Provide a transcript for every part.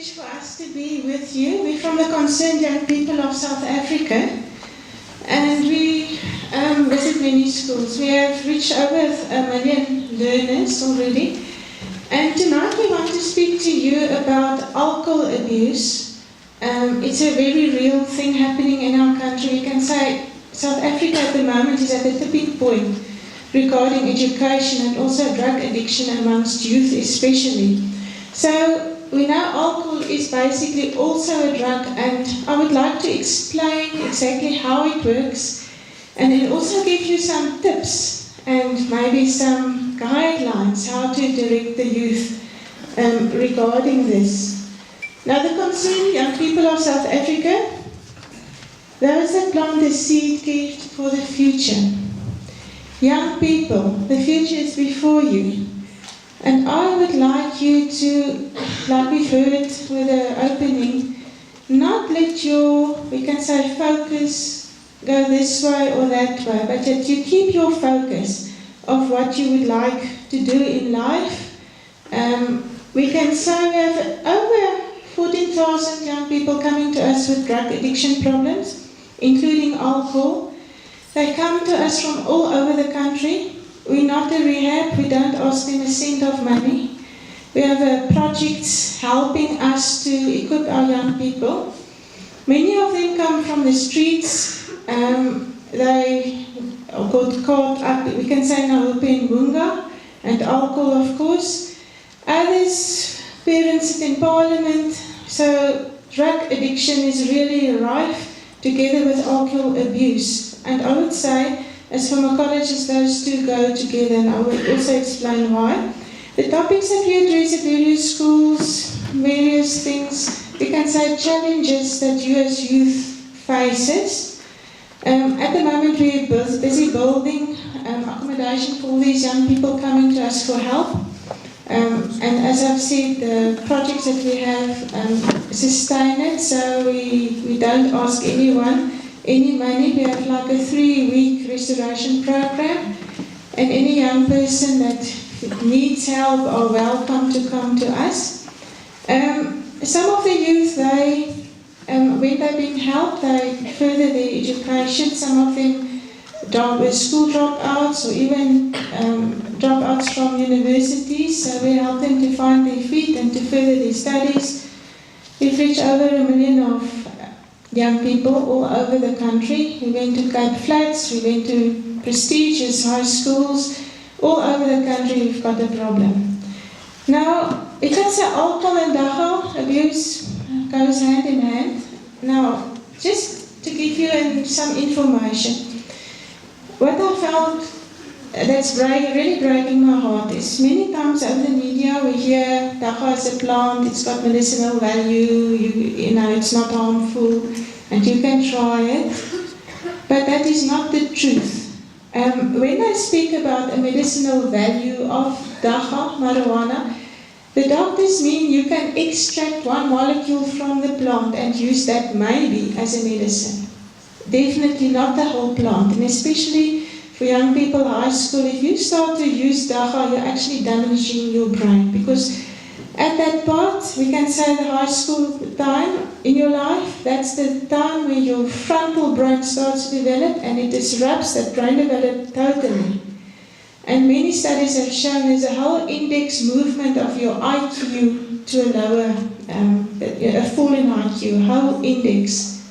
privilege for us to be with you. We're from the Concerned Young People of South Africa, and we visit many schools. We have reached over 1 million learners already, and tonight we want to speak to you about alcohol abuse. It's a very real thing happening in our country. We can say South Africa at the moment is at a tipping point regarding education and also drug addiction amongst youth especially. So we know alcohol is basically also a drug, and I would like to explain exactly how it works and then also give you some tips and maybe some guidelines how to direct the youth regarding this. Now, the Concerned Young People of South Africa, those that plant the seed gift for the future. Young people, the future is before you. And I would like you to, like we've heard with the opening, not let your, we can say, focus go this way or that way, but that you keep your focus of what you would like to do in life. We can say we have over 14,000 young people coming to us with drug addiction problems, including alcohol. They come to us from all over the country. We're not a rehab, we don't ask them a cent of money. We have projects helping us to equip our young people. Many of them come from the streets. They got caught up, we can say now, in Bunga and alcohol, of course. Others, parents sit in parliament. So drug addiction is really rife together with alcohol abuse. And I would say, as pharmacologists, those two go together, and I will also explain why. The topics that we address at various schools, various things, we can say challenges that you as youth faces. At the moment, we're busy building accommodation for all these young people coming to us for help. And as I've said, the projects that we have sustain it, so we don't ask anyone any money. We have like a 3-week restoration program, and any young person that needs help are welcome to come to us. Some of the youth, when they've been helped, they further their education. Some of them were school dropouts or even dropouts from universities, so we help them to find their feet and to further their studies. We've reached over 1 million of young people all over the country. We went to Cape Flats, we went to prestigious high schools. All over the country we've got a problem. Now, it can say alcohol and dagga abuse goes hand in hand. Now, just to give you some information, what I found that's really breaking my heart is many times over the media we hear dagga is a plant, it's got medicinal value, you know, it's not harmful, and you can try it. But that is not the truth. When I speak about a medicinal value of dagga, marijuana, the doctors mean you can extract one molecule from the plant and use that maybe as a medicine. Definitely not the whole plant, and especially for young people, high school, if you start to use dagga, you're actually damaging your brain, because at that part, we can say the high school time in your life, that's the time where your frontal brain starts to develop, and it disrupts that brain development totally. And many studies have shown there's a whole index movement of your IQ to a lower, a fall in IQ, whole index.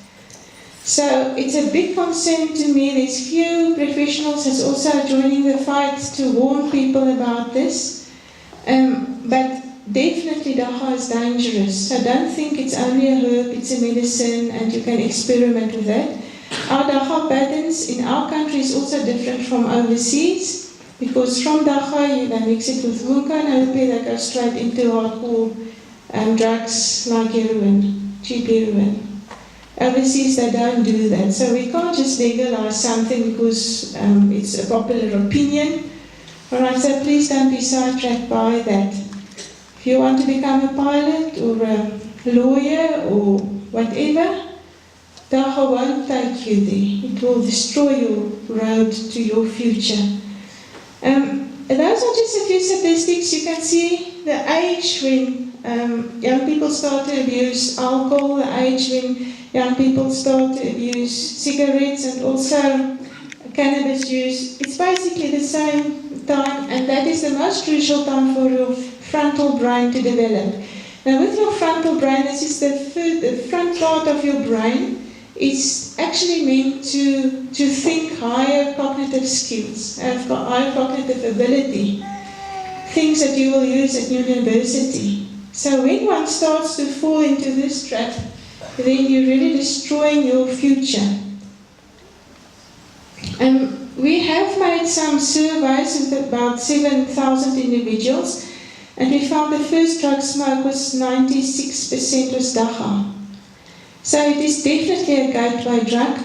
So it's a big concern to me. There's few professionals that's also joining the fight to warn people about this. But definitely dagga is dangerous. So don't think it's only a herb, it's a medicine and you can experiment with that. Our dagga patterns in our country is also different from overseas, because from dagga they mix it with hookah, and hopefully they go straight into hardcore drugs like heroin, cheap heroin. Overseas they don't do that, so we can't just legalize something because it's a popular opinion. Alright, so please don't be sidetracked by that. If you want to become a pilot or a lawyer or whatever, dagga won't take you there. It will destroy your road to your future. Those are just a few statistics. You can see the age when young people start to abuse alcohol, the age when young people start to abuse cigarettes and also cannabis use. It's basically the same time, and that is the most crucial time for your frontal brain to develop. Now with your frontal brain, this is the front part of your brain. It's actually meant to think higher cognitive skills, have got higher cognitive ability, things that you will use at university. So when one starts to fall into this trap, then you're really destroying your future. We have made some surveys with about 7,000 individuals, and we found the first drug smoke was 96% was dagga. So it is definitely a gateway drug,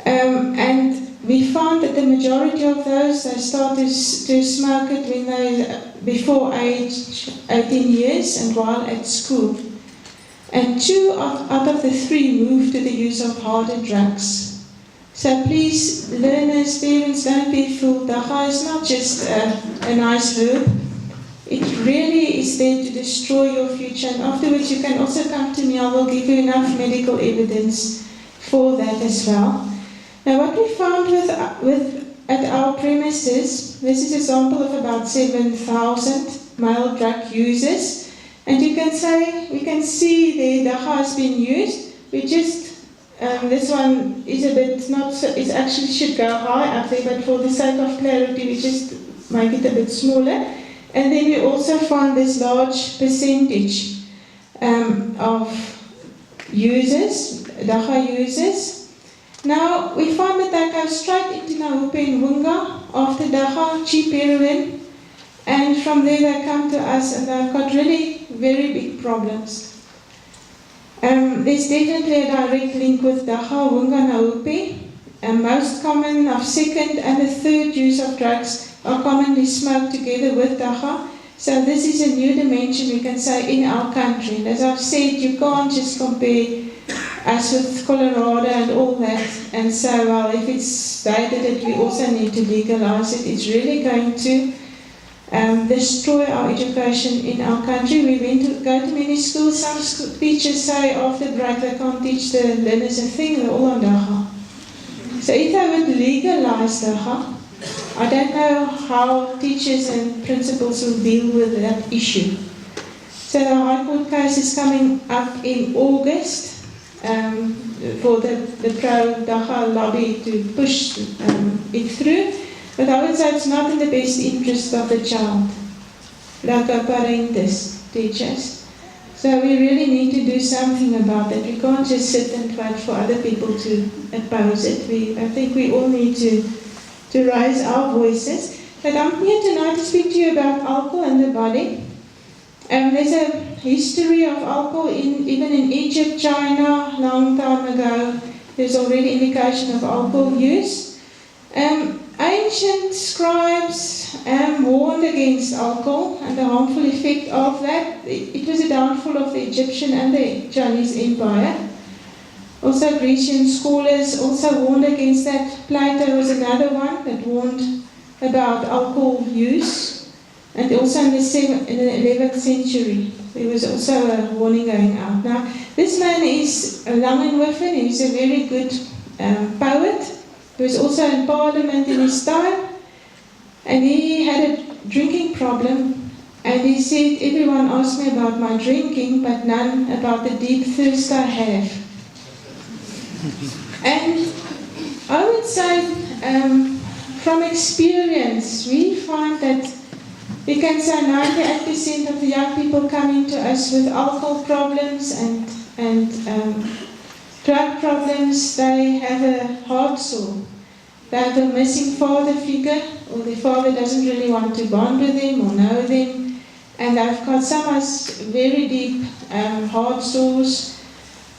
and we found that the majority of those, they start to smoke it when they before age 18 years and while at school. And 2 out of the 3 move to the use of harder drugs. So please, learners, parents, don't be fooled. Dagga is not just a nice herb. It really is there to destroy your future, and afterwards you can also come to me. I will give you enough medical evidence for that as well. Now what we found at our premises, this is an example of about 7,000 male drug users, and we can see the dagga has been used. We just, this one is a bit not so, it actually should go high up there, but for the sake of clarity we just make it a bit smaller. And then we also found this large percentage of users, dagga users. Now, we found that they go straight into Nahope and Wunga after dagga, cheap heroin, and from there they come to us and they've got really very big problems. There's definitely a direct link with dagga, Wunga, Nahope. Most common of second and the third use of drugs are commonly smoked together with dagga. So this is a new dimension, we can say, in our country. And as I've said, you can't just compare us with Colorado and all that and say, well, if it's stated that we also need to legalize it, it's really going to destroy our education in our country. We go to many schools, some teachers say after break they can't teach the learners a thing, they're all on dagga. So if I would legalize dagga, I don't know how teachers and principals will deal with that issue. So the High Court case is coming up in August for the pro-dagga lobby to push it through. But I would say it's not in the best interest of the child, like our parents, teachers. So we really need to do something about that. We can't just sit and wait for other people to oppose it. I think we all need to raise our voices. But I'm here tonight to speak to you about alcohol and the body. There's a history of alcohol even in Egypt, China, long time ago. There's already indication of alcohol use. Ancient scribes warned against alcohol and the harmful effect of that. It was a downfall of the Egyptian and the Chinese Empire. Also Grecian scholars also warned against that. Plato was another one that warned about alcohol use. And also in the 11th century, there was also a warning going out. Now, this man is Langenhoven. He's a very good poet. He was also in Parliament in his time. And he had a drinking problem. And he said, everyone asked me about my drinking, but none about the deep thirst I have. And I would say, from experience, we find that we can say 98% of the young people coming to us with alcohol problems and drug problems, they have a heart sore. They have a missing father figure, or their father doesn't really want to bond with them or know them, and they've got some very deep heart sores.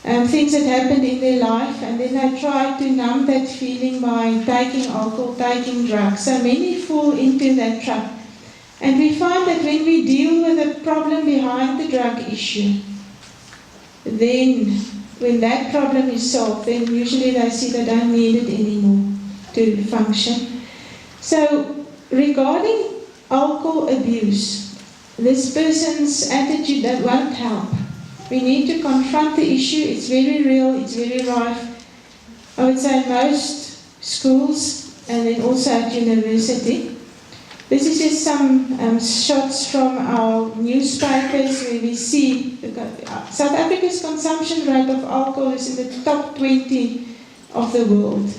Things that happened in their life, and then they try to numb that feeling by taking alcohol, taking drugs. So many fall into that trap. And we find that when we deal with the problem behind the drug issue, then when that problem is solved, then usually they see they don't need it anymore to function. So regarding alcohol abuse, this person's attitude that won't help. We need to confront the issue. It's very real, it's very rife. I would say in most schools and then also at university. This is just some shots from our newspapers where we see South Africa's consumption rate of alcohol is in the top 20 of the world.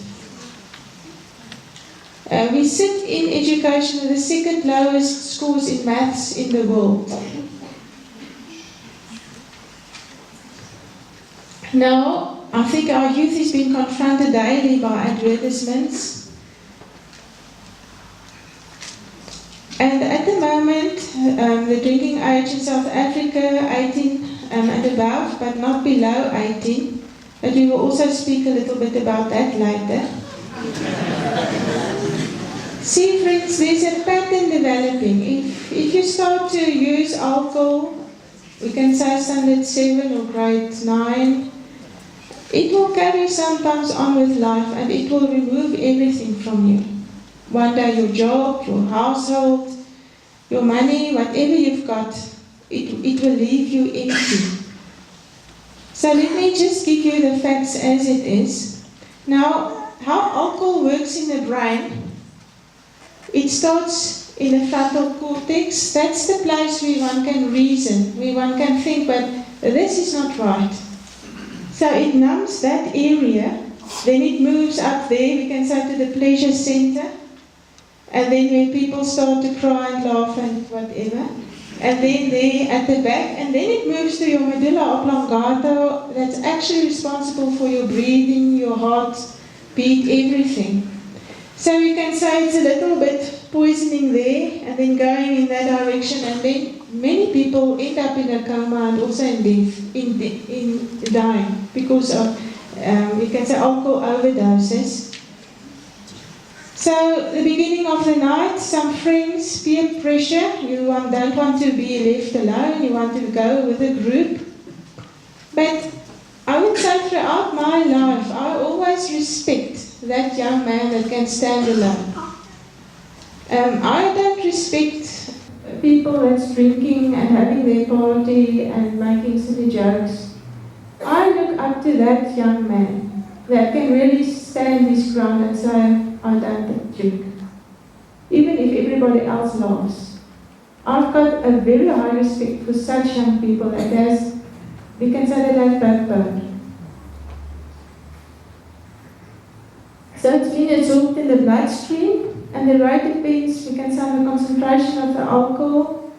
We sit in education with the second lowest scores in maths in the world. Now, I think our youth is being confronted daily by advertisements. And at the moment, the drinking age in South Africa, 18 and above, but not below 18. But we will also speak a little bit about that later. See, friends, there's a pattern developing. If you start to use alcohol, we can say standard 7 or grade 9, it will carry sometimes on with life and it will remove everything from you. One day your job, your household, your money, whatever you've got, it will leave you empty. So let me just give you the facts as it is. Now, how alcohol works in the brain, it starts in the frontal cortex. That's the place where one can reason, where one can think, but this is not right. So it numbs that area, then it moves up there, we can say to the pleasure center, and then when people start to cry and laugh and whatever, and then there at the back, and then it moves to your medulla oblongata, that's actually responsible for your breathing, your heart beat, everything. So we can say it's a little bit poisoning there, and then going in that direction, and then many people end up in a coma and also in death, in dying, because of, we can say, alcohol overdoses. So, the beginning of the night, some friends, peer pressure, you don't want to be left alone, you want to go with a group. But I would say throughout my life, I always respect that young man that can stand alone. I don't respect people that's drinking and having their party and making silly jokes. I look up to that young man that can really stand his ground and say, I don't drink. Even if everybody else laughs. I've got a very high respect for such young people that has, we can say that have backbone. So it's been absorbed in the bloodstream, and the rate depends, we can say, on the concentration of the alcohol.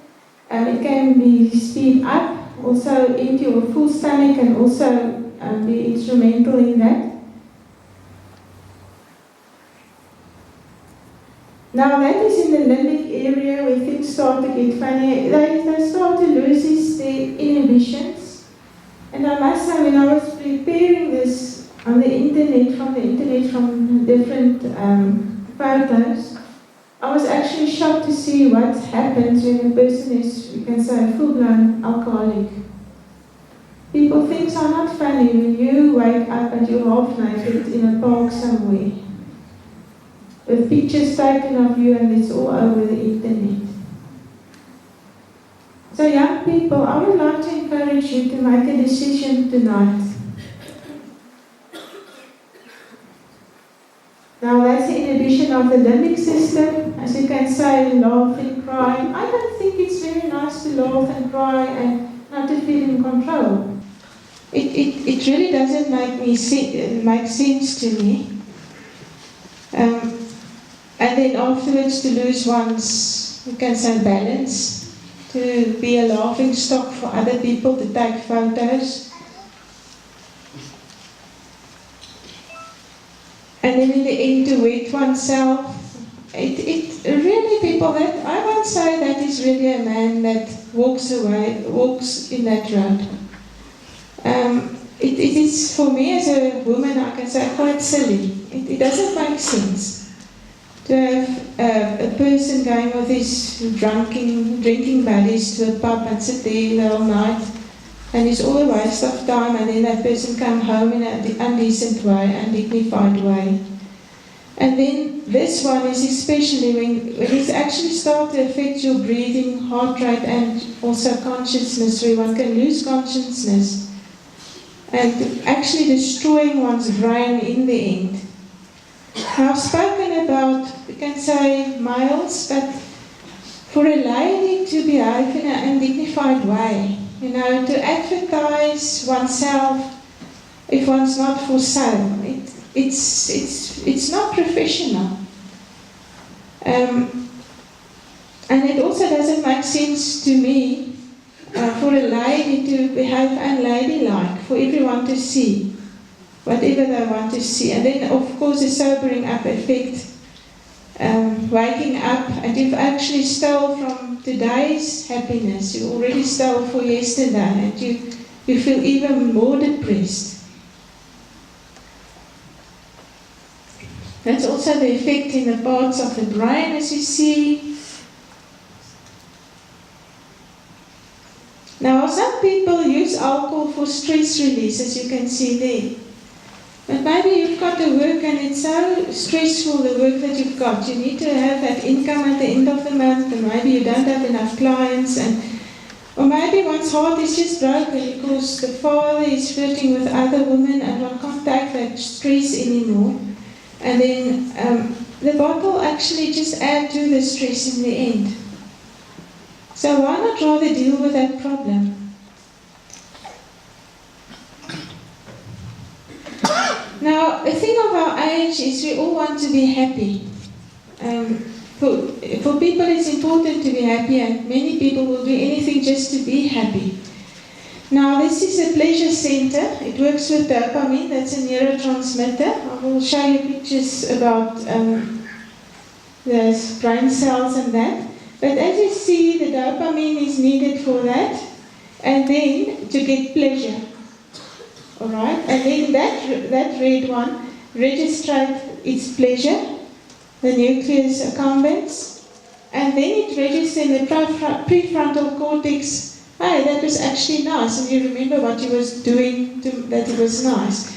It can be speed up, also into your full stomach, and also be instrumental in that. Now that is in the limbic area where things start to get funny. They start to lose their inhibitions. And I must say, when I was preparing this on the internet, from different photos, I was actually shocked to see what happens when a person is, we can say, a full-blown alcoholic. People, things are not funny when you wake up and you're half naked in a park somewhere, with pictures taken of you, and it's all over the internet. So young people, I would like to encourage you to make a decision tonight. Now that's the inhibition of the limbic system, as you can say, laughing, crying. I don't think it's very nice to laugh and cry and not to feel in control. It really doesn't make sense to me. And then afterwards to lose one's, you can say, balance, to be a laughing stock for other people, to take photos. And then in the end to wet oneself. It really, people, that I won't say that is really a man that walks in that road. It is, for me as a woman, I can say, quite silly. It doesn't make sense to have a person going with his drinking buddies to a pub and sit there the whole night, and it's all a waste of time, and then that person come home in an indecent way, undignified way. And then this one is especially when it actually starts to affect your breathing, heart rate, and also consciousness, where one can lose consciousness and actually destroying one's brain in the end. Now, I've spoken about, we can say, males, but for a lady to behave in an undignified way, to advertise oneself if one's not for sale, it's not professional. And it also doesn't make sense to me for a lady to behave unladylike, for everyone to see, whatever they want to see. And then, of course, the sobering up effect, waking up, and you've actually stole from today's happiness. You already stole for yesterday, and you feel even more depressed. That's also the effect in the parts of the brain, as you see. Now, some people use alcohol for stress release, as you can see there. But maybe you've got to work and it's so stressful, the work that you've got. You need to have that income at the end of the month, and maybe you don't have enough clients. Or maybe one's heart is just broken because the father is flirting with other women and one can't take that stress anymore. And then the bottle actually just adds to the stress in the end. So why not rather deal with that problem? Now, the thing of our age is we all want to be happy. For people it's important to be happy, and many people will do anything just to be happy. Now, this is a pleasure center. It works with dopamine. That's a neurotransmitter. I will show you pictures about the brain cells and that. But as you see, the dopamine is needed for that, and then to get pleasure. All right, and then that red one registers its pleasure. The nucleus accumbens, and then it registers in the prefrontal cortex. Hey, that was actually nice, and you remember what you was doing that it was nice.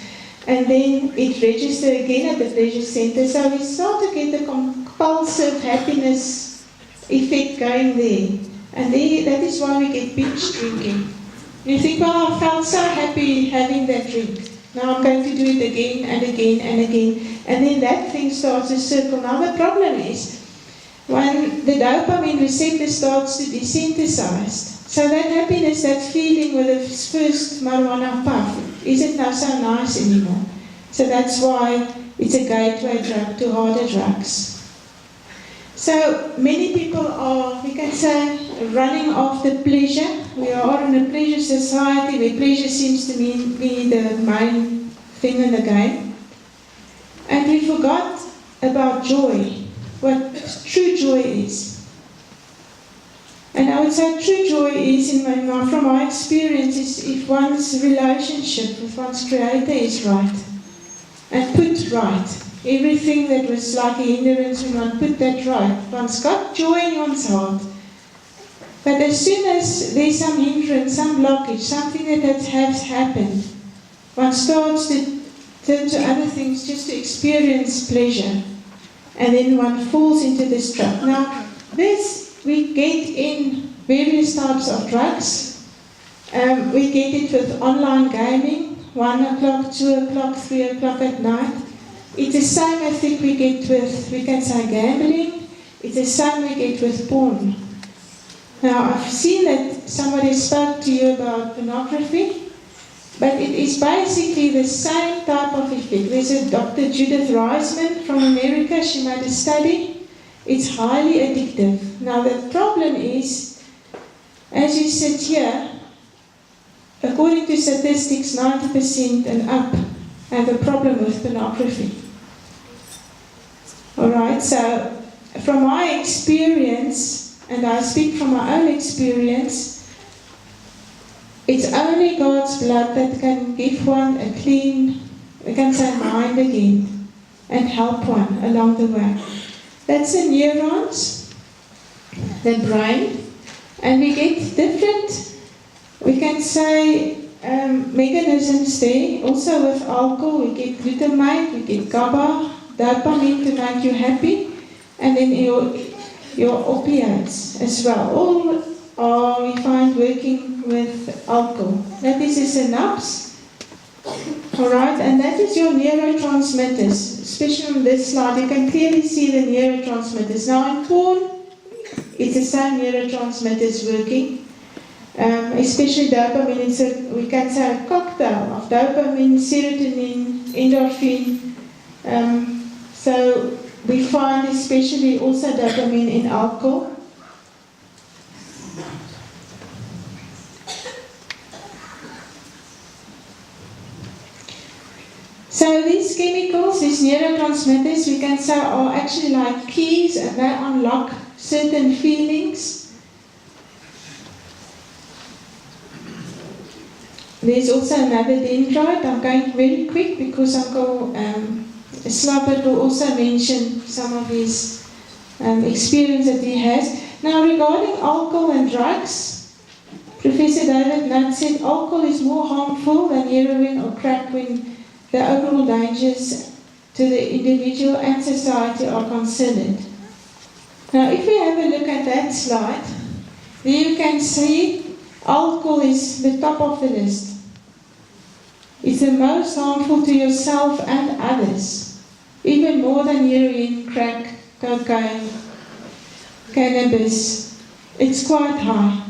And then it registers again at the pleasure center. So we start to get the compulsive happiness effect going there. And that is why we get binge drinking. You think, well, I felt so happy having that drink. Now I'm going to do it again and again and again. And then that thing starts to circle. Now the problem is, when the dopamine receptor starts to be synthesized, so that happiness, that feeling with the first marijuana puff, isn't now so nice anymore. So that's why it's a gateway drug to harder drugs. So many people are, we can say, running after pleasure. We are in a pleasure society where pleasure seems to be the main thing in the game. And we forgot about joy, what true joy is. And I would say true joy is, from my experience, is if one's relationship with one's Creator is right and put right. Everything that was like a hindrance, when one put that right, one's got joy in one's heart. But as soon as there's some hindrance, some blockage, something that has happened, one starts to turn to other things just to experience pleasure. And then one falls into this trap. Now, this we get in various types of drugs. We get it with online gaming, 1 o'clock, 2 o'clock, 3 o'clock at night. It's the same I think we get with, we can say, gambling. It's the same we get with porn. Now, I've seen that somebody spoke to you about pornography, but it is basically the same type of effect. There's a Dr. Judith Reisman from America. She made a study. It's highly addictive. Now, the problem is, as you sit here, according to statistics, 90% and up have a problem with pornography. All right, so from my experience, and I speak from my own experience, it's only God's blood that can give one a clean, we can say, mind again, and help one along the way. That's the neurons, the brain, and we get different, we can say, mechanisms there. Also with alcohol, we get glutamate, we get GABA, dopamine to make you happy, and then your opiates as well. All are, we find, working with alcohol. That is the synapse. Alright, and that is your neurotransmitters. Especially on this slide, you can clearly see the neurotransmitters. Now in porn, it's the same neurotransmitters working. Especially dopamine, we can say a cocktail of dopamine, serotonin, endorphin. So we find especially also dopamine in alcohol. So these chemicals, these neurotransmitters, we can say are actually like keys, and they unlock certain feelings. There's also another dendrite. I'm going very quick because Uncle Slabbert will also mention some of his experience that he has. Now regarding alcohol and drugs, Professor David Nutt said alcohol is more harmful than heroin or crack when the overall dangers to the individual and society are considered. Now if we have a look at that slide, there you can see alcohol is the top of the list. It's the most harmful to yourself and others, even more than heroin, crack, cocaine, cannabis. It's quite high.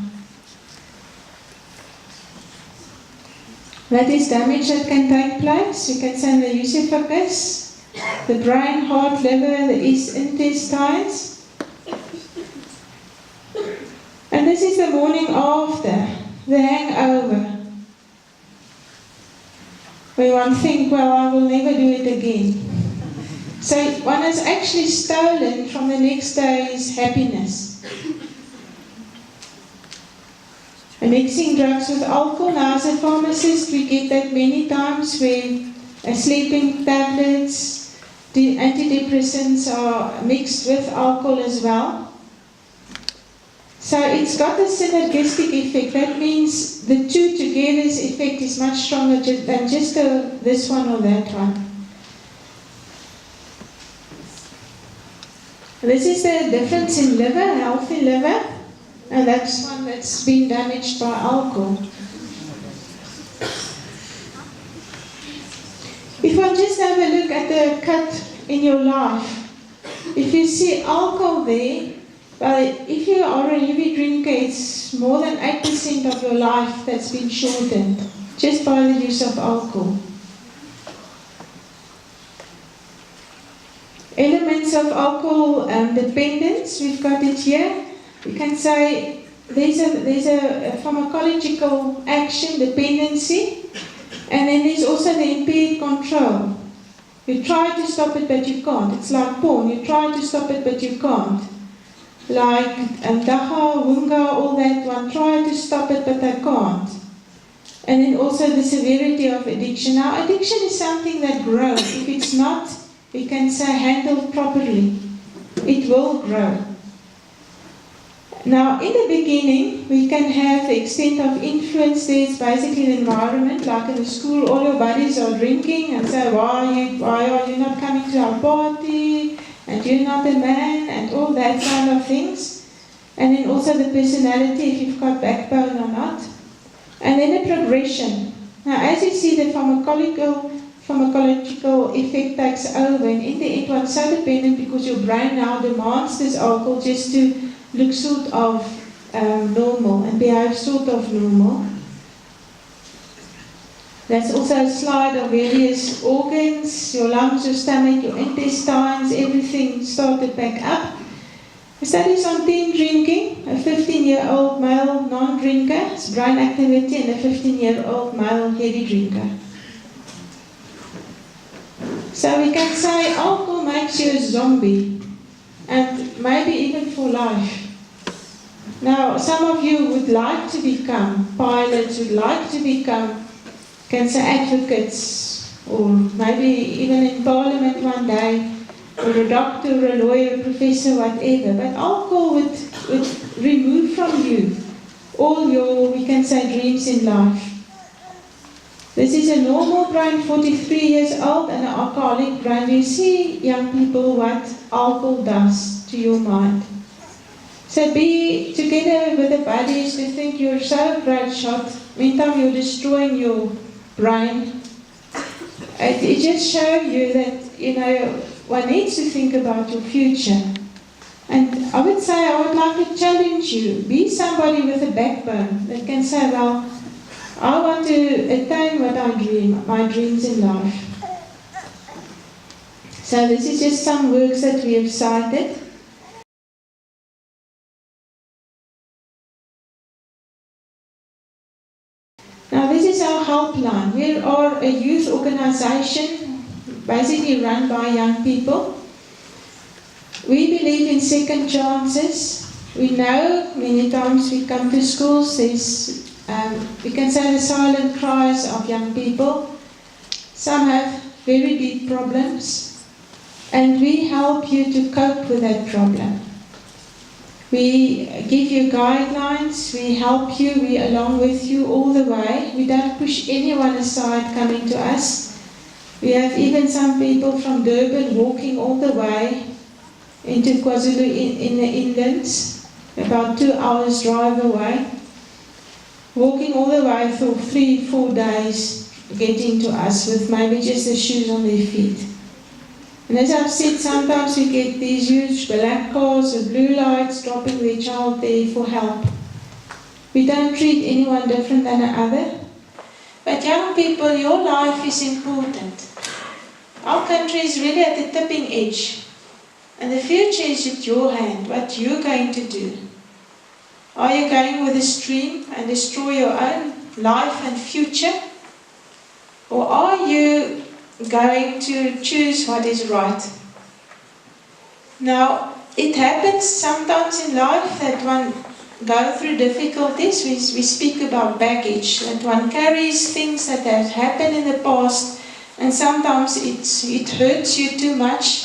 That is damage that can take place. You can say in the esophagus, the brain, heart, liver, the intestines. And this is the morning after, the hangover. Where one thinks, well, I will never do it again. So one has actually stolen from the next day's happiness. And mixing drugs with alcohol. Now as a pharmacist, we get that many times where sleeping tablets, the antidepressants are mixed with alcohol as well. So it's got a synergistic effect. That means the two together's effect is much stronger than just this one or that one. This is the difference in liver, healthy liver, and that's one that's been damaged by alcohol. If I just have a look at the cut in your life, if you see alcohol there, well, if you are a heavy drinker, it's more than 8% of your life that's been shortened just by the use of alcohol. Elements of alcohol dependence, we've got it here. You can say there's a pharmacological action, dependency, and then there's also the impaired control. You try to stop it, but you can't. It's like porn. You try to stop it, but you can't. Like Dacha, Wunga, all that one, try to stop it, but they can't. And then also the severity of addiction. Now, addiction is something that grows. If it's not, we can say, handled properly, it will grow. Now, in the beginning, we can have the extent of influence. There's basically the environment, like in the school, all your buddies are drinking, and say, why are you not coming to our party? And you're not a man, and all that kind of things. And then also the personality, if you've got backbone or not. And then the progression. Now, as you see, the pharmacological effect takes over, and in the end, one's so dependent because your brain now demands this alcohol just to look sort of normal and behave sort of normal. That's also a slide of various organs, your lungs, your stomach, your intestines, everything started back up. Studies on teen drinking, a 15-year-old male non-drinker, brain activity, and a 15-year-old male heavy drinker. So we can say alcohol makes you a zombie, and maybe even for life. Now, some of you would like to become pilots, would like to become cancer advocates, or maybe even in parliament one day, or a doctor, or a lawyer, a professor, whatever. But alcohol would remove from you all your, we can say, dreams in life. This is a normal brain, 43 years old, and an alcoholic brain. You see, young people, what alcohol does to your mind. So be together with the buddies to think you're so great shot. Meantime, you're destroying your brain. It just shows you that, one needs to think about your future. And I would say, I would like to challenge you. Be somebody with a backbone that can say, well, I want to attain what I dream, my dreams in life. So this is just some works that we have cited. Now this is our helpline. We are a youth organization, basically run by young people. We believe in second chances. We know many times we come to schools, we can say the silent cries of young people. Some have very deep problems, and we help you to cope with that problem. We give you guidelines, we help you, we are along with you all the way. We don't push anyone aside coming to us. We have even some people from Durban walking all the way into KwaZulu in the inlands, about 2 hours drive away, walking all the way for 3-4 days, getting to us with maybe just the shoes on their feet. And as I've said, sometimes we get these huge black cars with blue lights dropping their child there for help. We don't treat anyone different than another. But young people, your life is important. Our country is really at the tipping edge. And the future is at your hand, what you're going to do. Are you going with a stream and destroy your own life and future? Or are you going to choose what is right? Now, it happens sometimes in life that one goes through difficulties. We speak about baggage, that one carries things that have happened in the past, and sometimes it hurts you too much.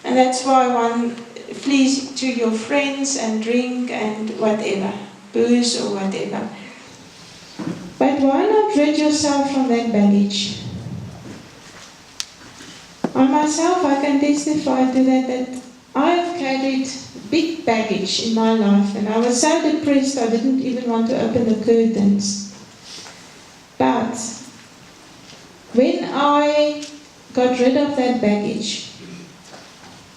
And that's why one flees to your friends and drink and whatever, booze or whatever. But why not rid yourself from that baggage? I myself, I can testify to that I have carried big baggage in my life, and I was so depressed I didn't even want to open the curtains. But when I got rid of that baggage,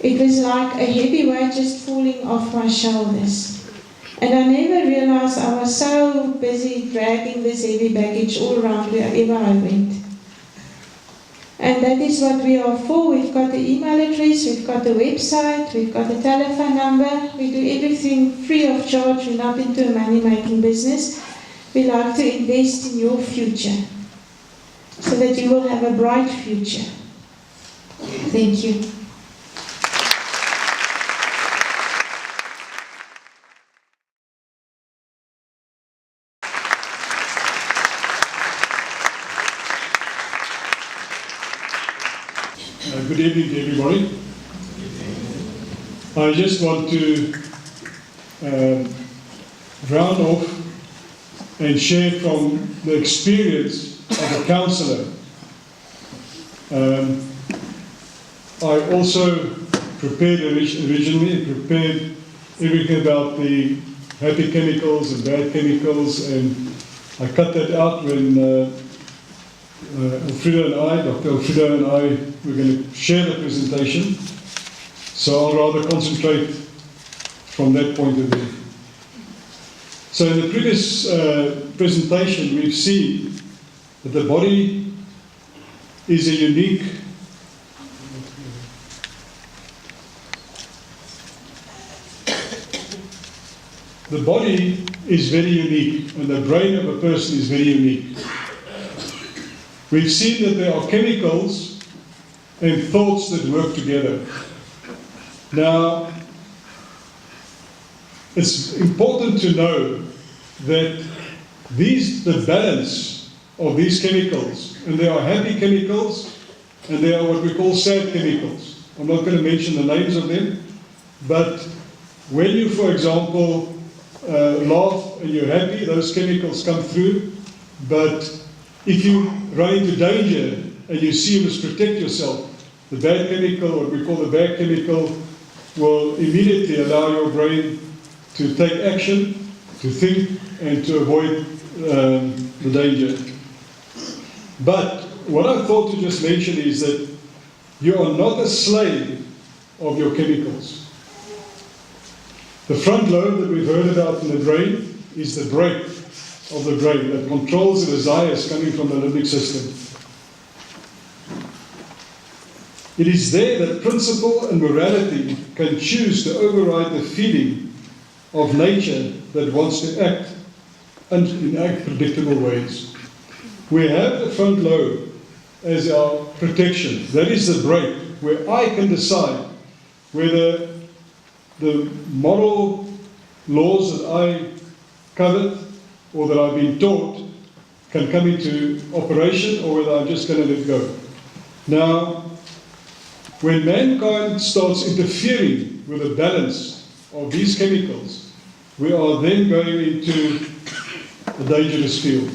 it was like a heavy weight just falling off my shoulders. And I never realized I was so busy dragging this heavy baggage all around wherever I went. And that is what we are for. We've got the email address, we've got the website, we've got the telephone number. We do everything free of charge. We're not into a money-making business. We like to invest in your future so that you will have a bright future. Thank you. Good evening to everybody. I just want to round off and share from the experience of a counsellor. I also originally prepared everything about the happy chemicals and bad chemicals, and I cut that out when Dr. Alfredo and I were going to share the presentation, so I'll rather concentrate from that point of view. So in the previous presentation, we've seen that the body is a unique the body is very unique, and the brain of a person is very unique. We've seen that there are chemicals and thoughts that work together. Now, it's important to know that the balance of these chemicals, and there are happy chemicals and there are what we call sad chemicals. I'm not going to mention the names of them, but when you, for example, laugh and you're happy, those chemicals come through, but if you run into danger and you see you must protect yourself, the bad chemical, what we call the bad chemical, will immediately allow your brain to take action, to think, and to avoid the danger. But what I thought to just mention is that you are not a slave of your chemicals. The front lobe that we've heard about in the brain is the brake of the brain that controls the desires coming from the limbic system. It is there that principle and morality can choose to override the feeling of nature that wants to act in unpredictable ways. We have the front lobe as our protection. That is the brake where I can decide whether the moral laws that I covered or that I've been taught can come into operation, or whether I'm just going to let go. Now, when mankind starts interfering with the balance of these chemicals, we are then going into a dangerous field.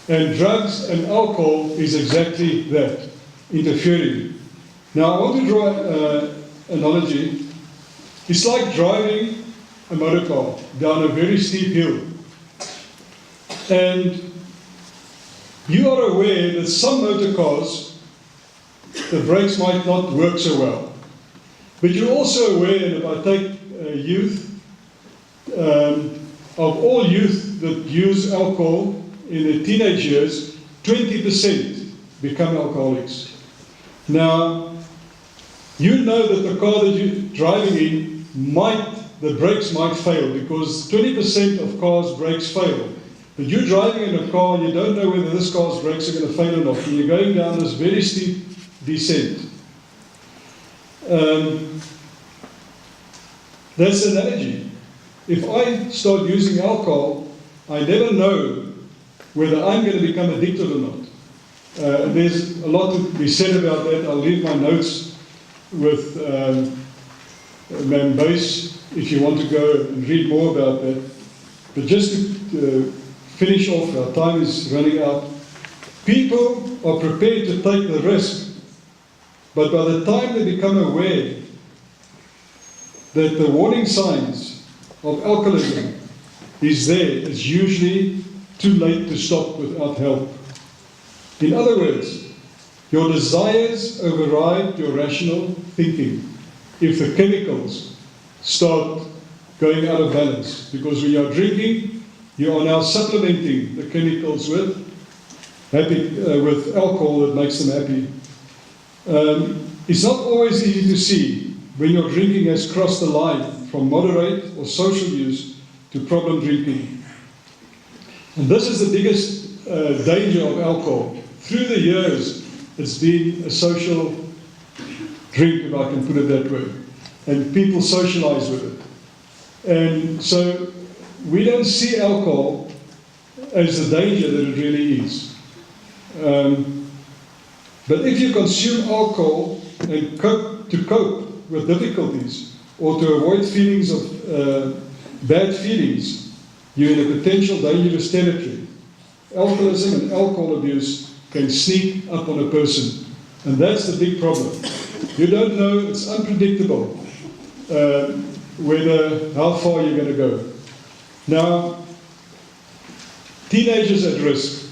And drugs and alcohol is exactly that, interfering. Now, I want to draw an analogy. It's like driving a motor car down a very steep hill. And you are aware that some motor cars, the brakes might not work so well. But you're also aware, and if I take youth, of all youth that use alcohol in their teenage years, 20% become alcoholics. Now, you know that the car that you're driving in the brakes might fail, because 20% of cars' brakes fail. But you're driving in a car and you don't know whether this car's brakes are going to fail or not. And you're going down this very steep descent. That's the analogy. If I start using alcohol, I never know whether I'm going to become addicted or not. There's a lot to be said about that. I'll leave my notes with Ma'am Base if you want to go and read more about that. But just to finish off, our time is running out. People are prepared to take the risk, but by the time they become aware that the warning signs of alcoholism is there, it's usually too late to stop without help. In other words, your desires override your rational thinking if the chemicals start going out of balance. Because when you're drinking, you are now supplementing the chemicals with alcohol that makes them happy. It's not always easy to see when your drinking has crossed the line from moderate or social use to problem drinking. And this is the biggest danger of alcohol. Through the years, it's been a social drink, if I can put it that way. And people socialize with it. And so we don't see alcohol as the danger that it really is. But if you consume alcohol and to cope with difficulties or to avoid feelings of bad feelings, you're in a potential dangerous territory. Alcoholism and alcohol abuse can sneak up on a person, and that's the big problem. You don't know, it's unpredictable how far you're going to go. Now, teenagers at risk.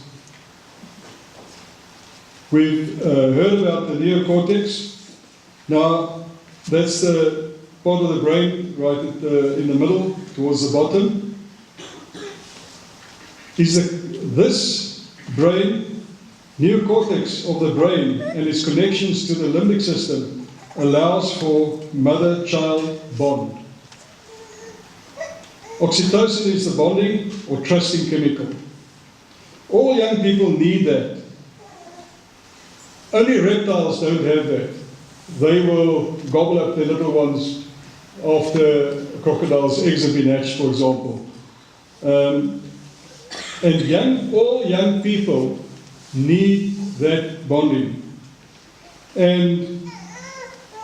We've heard about the neocortex. Now, that's the part of the brain right in the middle, towards the bottom. This brain, neocortex of the brain and its connections to the limbic system allows for mother-child bond. Oxytocin is the bonding or trusting chemical. All young people need that. Only reptiles don't have that. They will gobble up their little ones after crocodiles' eggs have been hatched, for example. And all young people need that bonding. And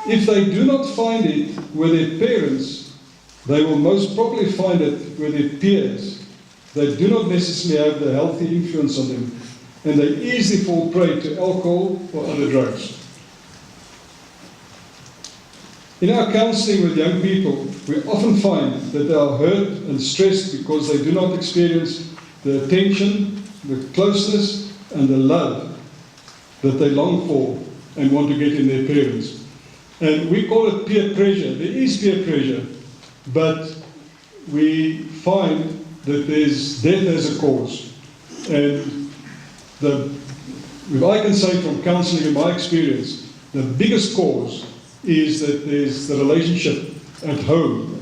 if they do not find it with their parents, they will most probably find it with their peers that do not necessarily have the healthy influence on them. and they easily fall prey to alcohol or other drugs. In our counselling with young people, we often find that they are hurt and stressed because they do not experience the attention, the closeness, and the love that they long for and want to get in their parents. And we call it peer pressure. There is peer pressure, but we find that there's death as a cause. And if I can say from counselling in my experience, the biggest cause is that there's the relationship at home.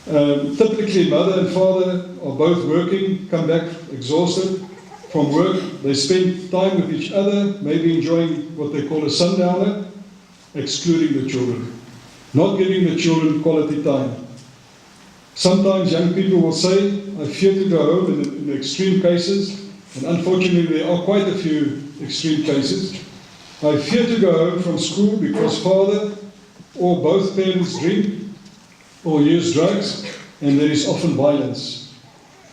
Typically, mother and father are both working, come back exhausted from work. They spend time with each other, maybe enjoying what they call a sundowner, excluding the children, not giving the children quality time. Sometimes young people will say, I fear to go home in the extreme cases, and unfortunately there are quite a few extreme cases. I fear to go home from school because father or both parents drink or use drugs, and there is often violence.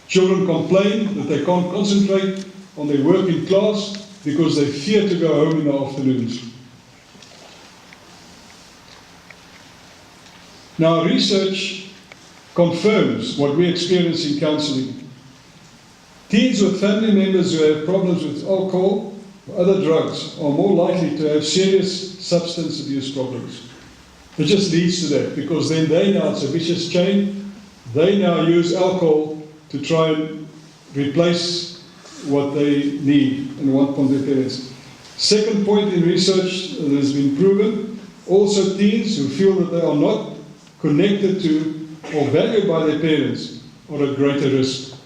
Children complain that they can't concentrate on their work in class because they fear to go home in the afternoons. Now, research confirms what we experience in counselling. Teens with family members who have problems with alcohol or other drugs are more likely to have serious substance abuse problems. It just leads to that, because then they now, it's a vicious chain, they now use alcohol to try and replace what they need and want from their parents. Second point in research that has been proven, also teens who feel that they are not connected to or valued by their parents are at greater risk.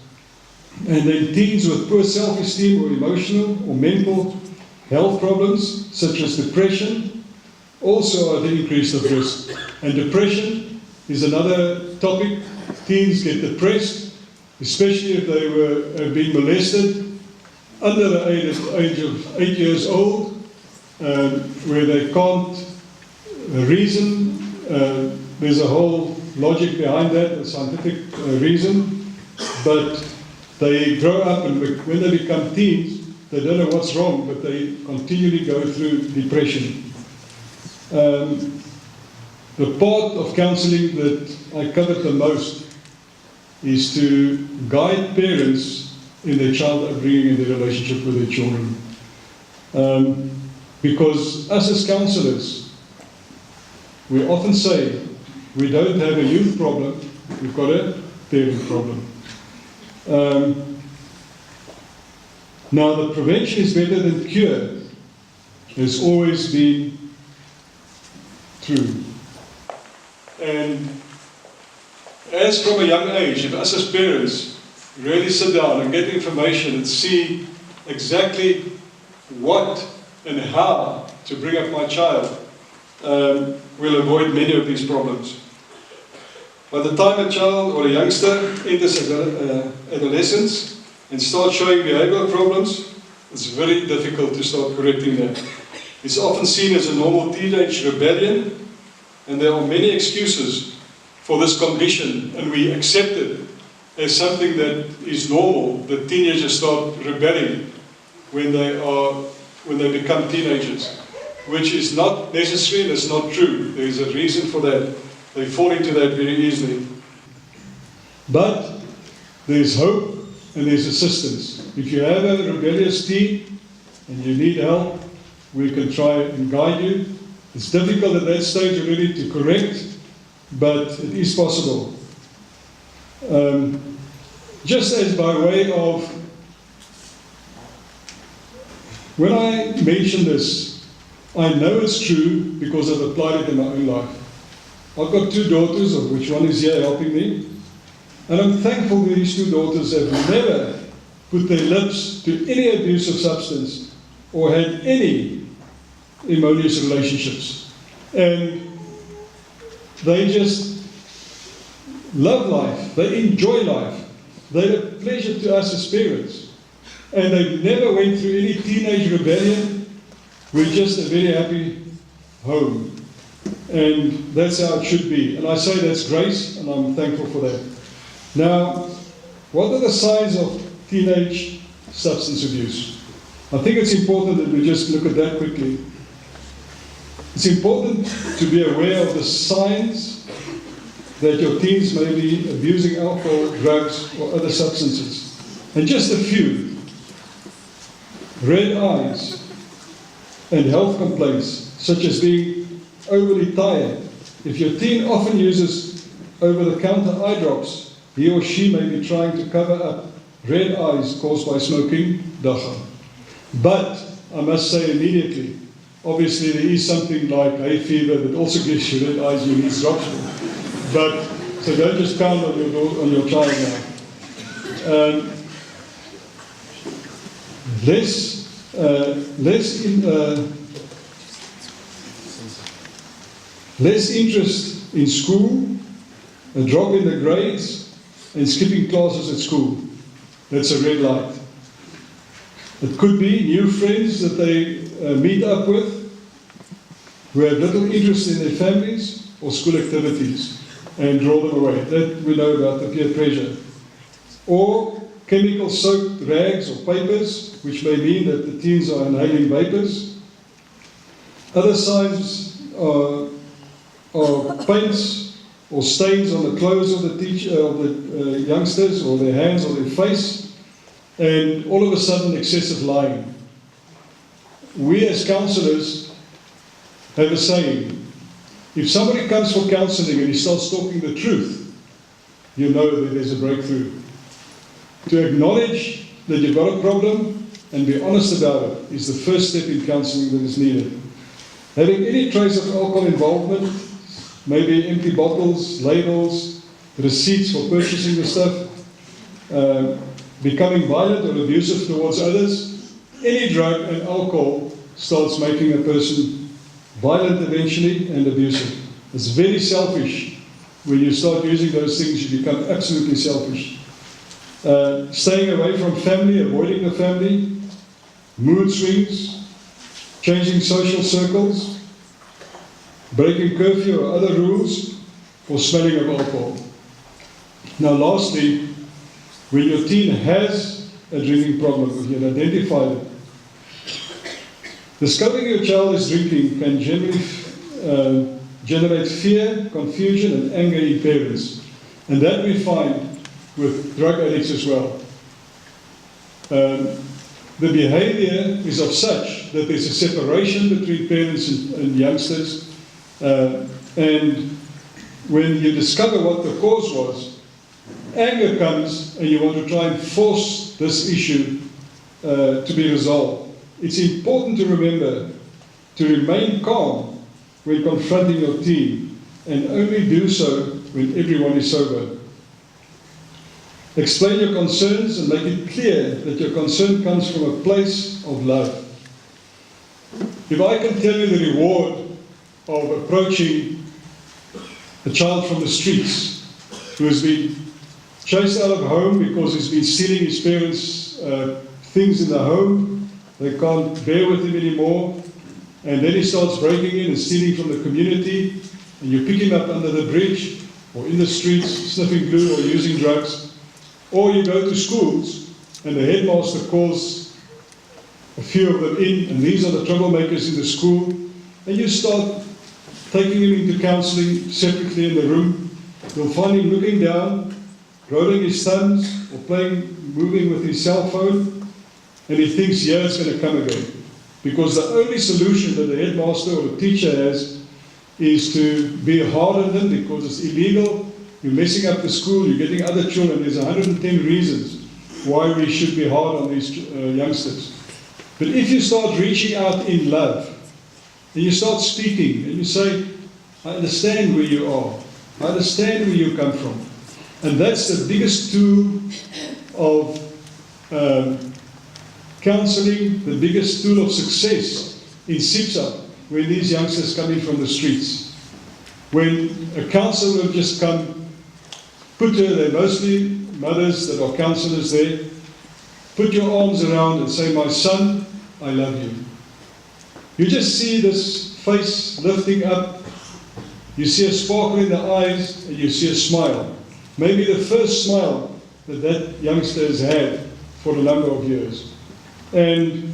And then teens with poor self-esteem or emotional or mental health problems, such as depression, also are at increased risk. And depression is another topic. Teens get depressed, especially if they have been molested under the age of 8 years old, where they can't reason. There's a whole logic behind that, a scientific reason, but they grow up, and when they become teens, they don't know what's wrong, but they continually go through depression. The part of counselling that I covered the most is to guide parents in their child upbringing and their relationship with their children. Because us as counsellors, we often say we don't have a youth problem, we've got a parent problem. Now, the prevention is better than cure has always been true. And as from a young age, if us as parents really sit down and get information and see exactly what and how to bring up my child, we'll avoid many of these problems. By the time a child or a youngster enters adolescence and starts showing behavioral problems, it's very difficult to start correcting that. It's often seen as a normal teenage rebellion, and there are many excuses for this condition, and we accept it as something that is normal, that teenagers start rebelling when they become teenagers, which is not necessary and it's not true. There is a reason for that. They fall into that very easily. But there's hope and there's assistance. If you have a rebellious teen and you need help, we can try and guide you. It's difficult at that stage already to correct, but it is possible. Just as by way of, when I mention this, I know it's true because I've applied it in my own life. I've got 2 daughters, of which one is here helping me, and I'm thankful that these 2 daughters have never put their lips to any abusive substance or had any harmonious relationships. And they just love life, they enjoy life, they're a pleasure to us as parents. And they never went through any teenage rebellion. We're just a very happy home. And that's how it should be. And I say that's grace, and I'm thankful for that. Now, what are the signs of teenage substance abuse? I think it's important that we just look at that quickly. It's important to be aware of the signs that your teens may be abusing alcohol, drugs, or other substances. And just a few: red eyes and health complaints, such as being overly tired. If your teen often uses over-the-counter eye drops, he or she may be trying to cover up red eyes caused by smoking dagga. But I must say immediately, obviously there is something like hay fever that also gives you red eyes, you need drops for. But so don't just count on your child now. Less interest in school, a drop in the grades, and skipping classes at school. That's a red light. It could be new friends that they meet up with who have little interest in their families or school activities and draw them away. That we know about, the peer pressure. Or chemical-soaked rags or papers, which may mean that the teens are inhaling vapors. Other signs are paints or stains on the clothes of the youngsters, or their hands or their face, and all of a sudden excessive lying. We as counsellors have a saying: if somebody comes for counselling and he starts talking the truth, you know that there's a breakthrough. To acknowledge that you've got a problem and be honest about it is the first step in counselling that is needed. Having any trace of alcohol involvement, maybe empty bottles, labels, receipts for purchasing the stuff, becoming violent or abusive towards others, any drug and alcohol starts making a person violent eventually and abusive. It's very selfish. When you start using those things, you become absolutely selfish. Staying away from family, avoiding the family, mood swings, changing social circles, breaking curfew or other rules, or smelling of alcohol. Now lastly, when your teen has a drinking problem, or you have identified it, discovering your child is drinking can generally generate fear, confusion, and anger in parents. And that we find with drug addicts as well. The behavior is of such that there's a separation between parents and youngsters. And when you discover what the cause was, anger comes and you want to try and force this issue to be resolved. It's important to remember to remain calm when confronting your teen, and only do so when everyone is sober. Explain your concerns and make it clear that your concern comes from a place of love. If I can tell you the reward of approaching a child from the streets who has been chased out of home because he's been stealing his parents' things in the home, they can't bear with him anymore, and then he starts breaking in and stealing from the community, and you pick him up under the bridge or in the streets sniffing glue or using drugs. Or you go to schools and the headmaster calls a few of them in, and these are the troublemakers in the school, and you start taking him into counselling separately in the room. You'll find him looking down, rolling his thumbs, or moving with his cell phone, and he thinks, yeah, it's going to come again. Because the only solution that the headmaster or the teacher has is to be hard on them because it's illegal. You're messing up the school, you're getting other children. There's 110 reasons why we should be hard on these youngsters. But if you start reaching out in love, and you start speaking, and you say, I understand where you are, I understand where you come from. And that's the biggest tool of counselling, the biggest tool of success in SIPSA when these youngsters come in from the streets. When a counsellor will just come, they're mostly mothers that are counsellors there, put your arms around and say, my son, I love you. You just see this face lifting up, you see a sparkle in the eyes, and you see a smile. Maybe the first smile that youngster has had for a number of years. And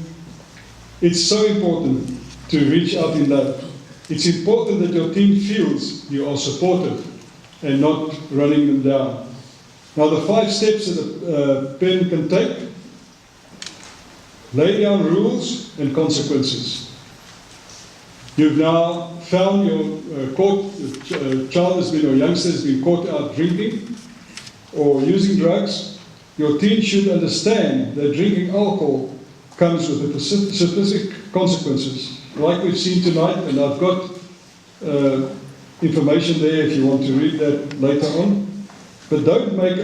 It's so important to reach out in love. It's important that your team feels you are supported and not running them down. Now, the 5 steps that a parent can take: lay down rules and consequences. You've now found your child has been, or youngster has been caught out drinking or using drugs. Your teen should understand that drinking alcohol comes with specific consequences, like we've seen tonight, and I've got information there if you want to read that later on. But don't make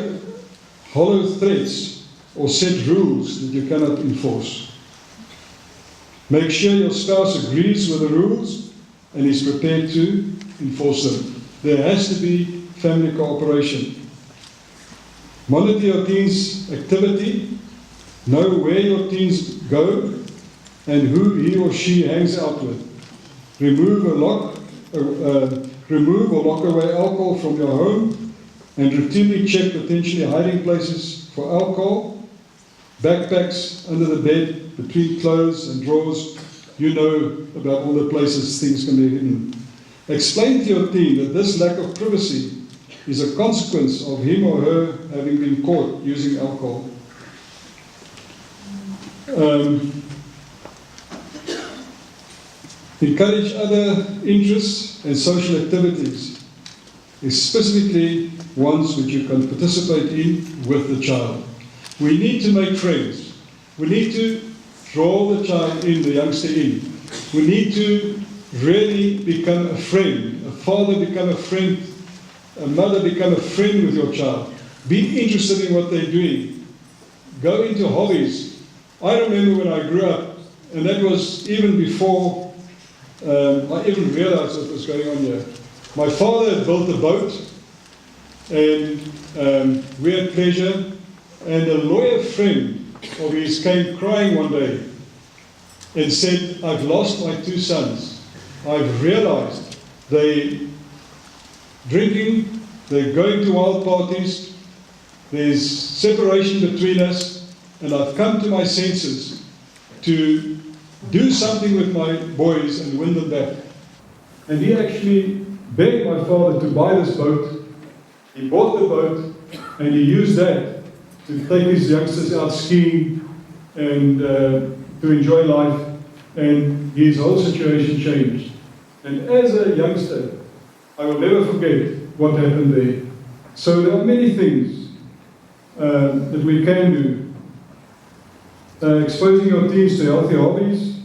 hollow threats or set rules that you cannot enforce. Make sure your spouse agrees with the rules and is prepared to enforce them. There has to be family cooperation. Monitor your teen's activity. Know where your teens go and who he or she hangs out with. Remove or lock away alcohol from your home and routinely check potentially hiding places for alcohol. Backpacks under the bed, between clothes and drawers. You know about all the places things can be hidden. Explain to your teen that this lack of privacy is a consequence of him or her having been caught using alcohol. Encourage other interests and social activities, specifically ones which you can participate in with the child. We need to make friends. We need to draw the child in, the youngster in. We need to really become a friend. A father become a friend. A mother become a friend with your child. Be interested in what they're doing. Go into hobbies. I remember when I grew up, and that was even before I even realized what was going on here. My father had built a boat, and we had pleasure, and a lawyer friend of his came crying one day and said, "I've lost my 2 sons. I've realized they're drinking, they're going to wild parties, there's separation between us, and I've come to my senses to do something with my boys and win them back." And he actually begged my father to buy this boat. He bought the boat, and he used that to take his youngsters out skiing and to enjoy life, and his whole situation changed. And as a youngster, I will never forget what happened there. So there are many things that we can do. Exposing your teens to healthy hobbies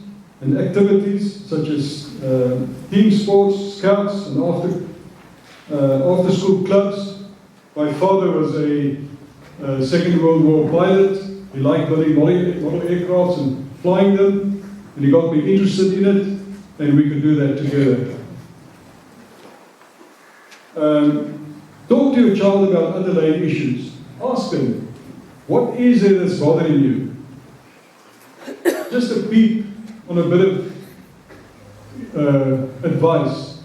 and activities such as team sports, scouts, and after-school clubs. My father was a Second World War pilot. He liked building model aircrafts and flying them, and he got me interested in it, and we could do that together. Talk to your child about underlying issues. Ask them, what is it that's bothering you? Just a peep on a bit of advice.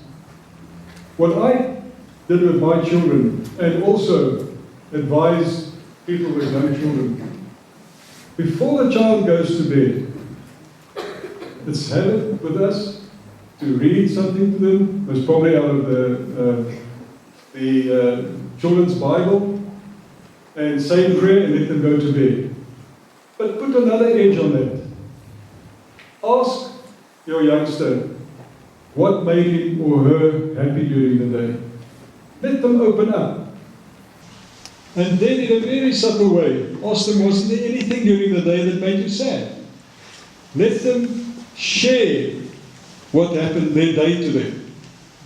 What I did with my children, and also advise people with young children, before the child goes to bed, let's have it with us to read something to them, most probably out of the children's Bible, and say a prayer and let them go to bed. But put another edge on that. Ask your youngster what made him or her happy during the day. Let them open up. And then in a very subtle way, ask them, was there anything during the day that made you sad? Let them share what happened their day to them.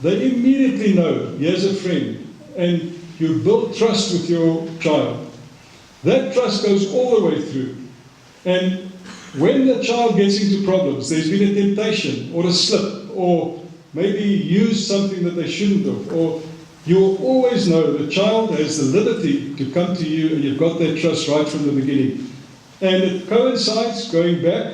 They immediately know, here's a friend, and you build trust with your child. That trust goes all the way through. And when the child gets into problems, there's been a temptation or a slip, or maybe used something that they shouldn't have, or you'll always know the child has the liberty to come to you, and you've got that trust right from the beginning. And it coincides, going back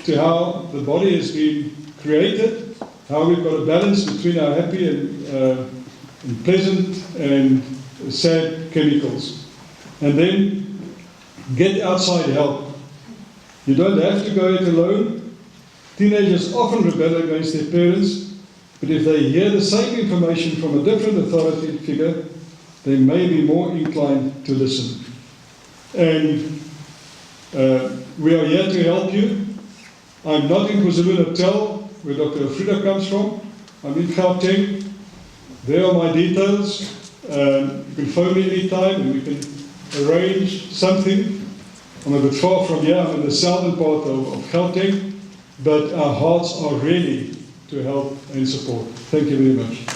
to how the body has been created, how we've got a balance between our happy and pleasant and sad chemicals. And then get outside help. You don't have to go it alone. Teenagers often rebel against their parents, but if they hear the same information from a different authority figure, they may be more inclined to listen. And we are here to help you. I'm not in KwaZulu-Natal, where Dr. Frida comes from. I'm in Gauteng. There are my details. You can phone me anytime and we can arrange something. I'm a bit far from here. I'm in the southern part of Gauteng, but our hearts are ready to help and support. Thank you very much.